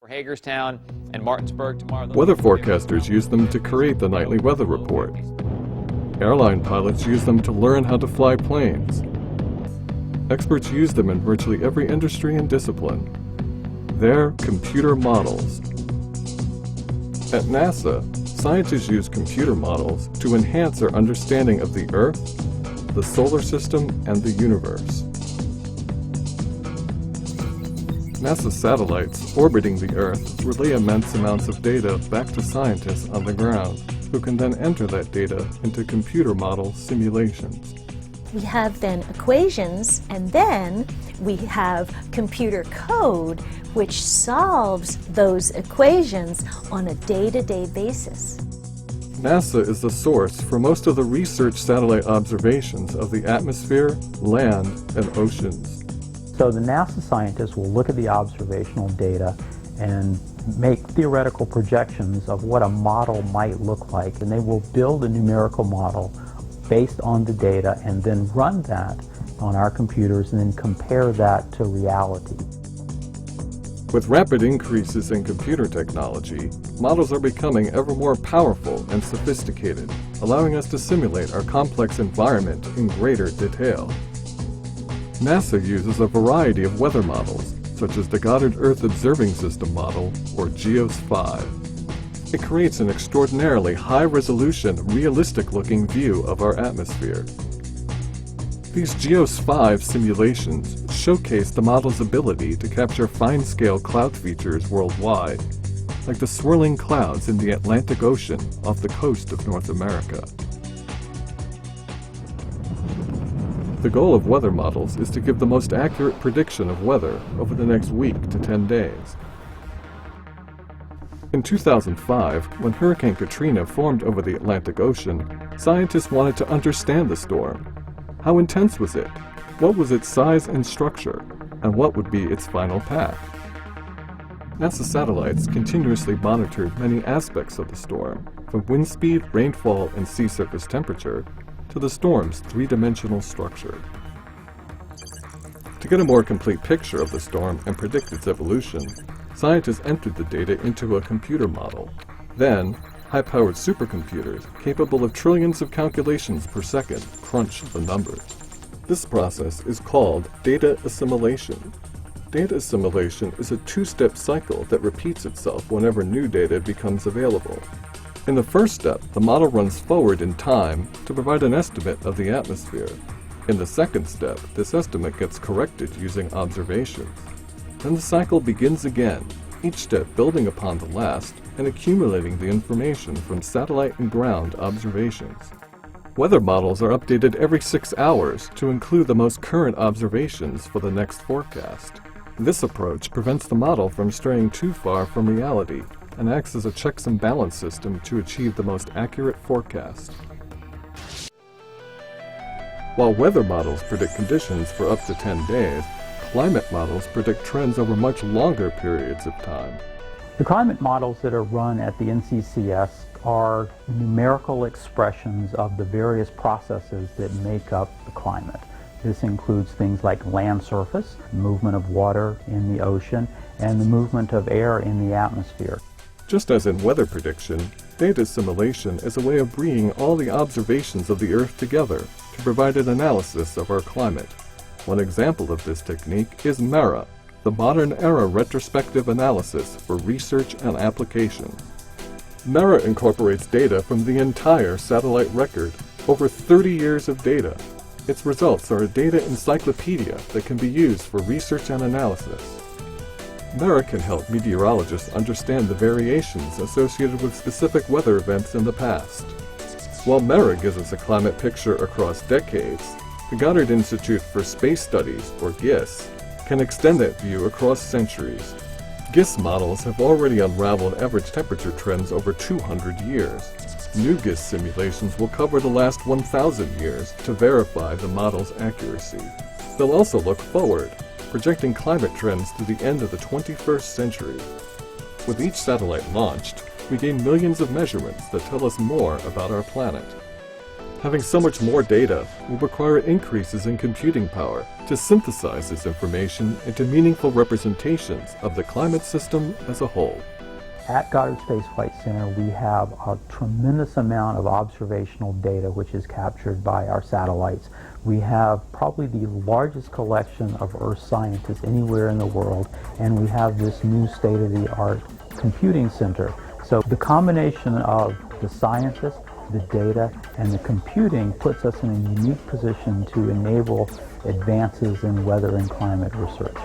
For Hagerstown and Martinsburg tomorrow. Weather forecasters use them to create the nightly weather report. Airline pilots use them to learn how to fly planes. Experts use them in virtually every industry and discipline. They're computer models. At NASA, scientists use computer models to enhance our understanding of the Earth, the solar system, and the universe. NASA satellites orbiting the Earth relay immense amounts of data back to scientists on the ground, who can then enter that data into computer model simulations. We have then equations, and then we have computer code which solves those equations on a day-to-day basis. NASA is the source for most of the research satellite observations of the atmosphere, land, and oceans. So the NASA scientists will look at the observational data and make theoretical projections of what a model might look like, and they will build a numerical model based on the data and then run that on our computers and then compare that to reality. With rapid increases in computer technology, models are becoming ever more powerful and sophisticated, allowing us to simulate our complex environment in greater detail. NASA uses a variety of weather models, such as the Goddard Earth Observing System model, or GEOS-5. It creates an extraordinarily high-resolution, realistic-looking view of our atmosphere. These GEOS-5 simulations showcase the model's ability to capture fine-scale cloud features worldwide, like the swirling clouds in the Atlantic Ocean off the coast of North America. The goal of weather models is to give the most accurate prediction of weather over the next week to 10 days. In 2005, when Hurricane Katrina formed over the Atlantic Ocean, scientists wanted to understand the storm. How intense was it? What was its size and structure? And what would be its final path? NASA satellites continuously monitored many aspects of the storm, from wind speed, rainfall, and sea surface temperature, to the storm's three-dimensional structure. To get a more complete picture of the storm and predict its evolution, scientists entered the data into a computer model. Then, high-powered supercomputers, capable of trillions of calculations per second, crunched the numbers. This process is called data assimilation. Data assimilation is a two-step cycle that repeats itself whenever new data becomes available. In the first step, the model runs forward in time to provide an estimate of the atmosphere. In the second step, this estimate gets corrected using observations. Then the cycle begins again, each step building upon the last and accumulating the information from satellite and ground observations. Weather models are updated every 6 hours to include the most current observations for the next forecast. This approach prevents the model from straying too far from reality and acts as a checks and balance system to achieve the most accurate forecast. While weather models predict conditions for up to 10 days, climate models predict trends over much longer periods of time. The climate models that are run at the NCCS are numerical expressions of the various processes that make up the climate. This includes things like land surface, movement of water in the ocean, and the movement of air in the atmosphere. Just as in weather prediction, data assimilation is a way of bringing all the observations of the Earth together to provide an analysis of our climate. One example of this technique is MERA, the Modern Era Retrospective Analysis for Research and Application. MERA incorporates data from the entire satellite record, over 30 years of data. Its results are a data encyclopedia that can be used for research and analysis. MERA can help meteorologists understand the variations associated with specific weather events in the past. While MERA gives us a climate picture across decades, the Goddard Institute for Space Studies, or GISS, can extend that view across centuries. GISS models have already unraveled average temperature trends over 200 years. New GISS simulations will cover the last 1,000 years to verify the model's accuracy. They'll also look forward, projecting climate trends to the end of the 21st century. With each satellite launched, we gain millions of measurements that tell us more about our planet. Having so much more data will require increases in computing power to synthesize this information into meaningful representations of the climate system as a whole. At Goddard Space Flight Center, we have a tremendous amount of observational data which is captured by our satellites. We have probably the largest collection of Earth scientists anywhere in the world, and we have this new state-of-the-art computing center. So the combination of the scientists, the data, and the computing puts us in a unique position to enable advances in weather and climate research.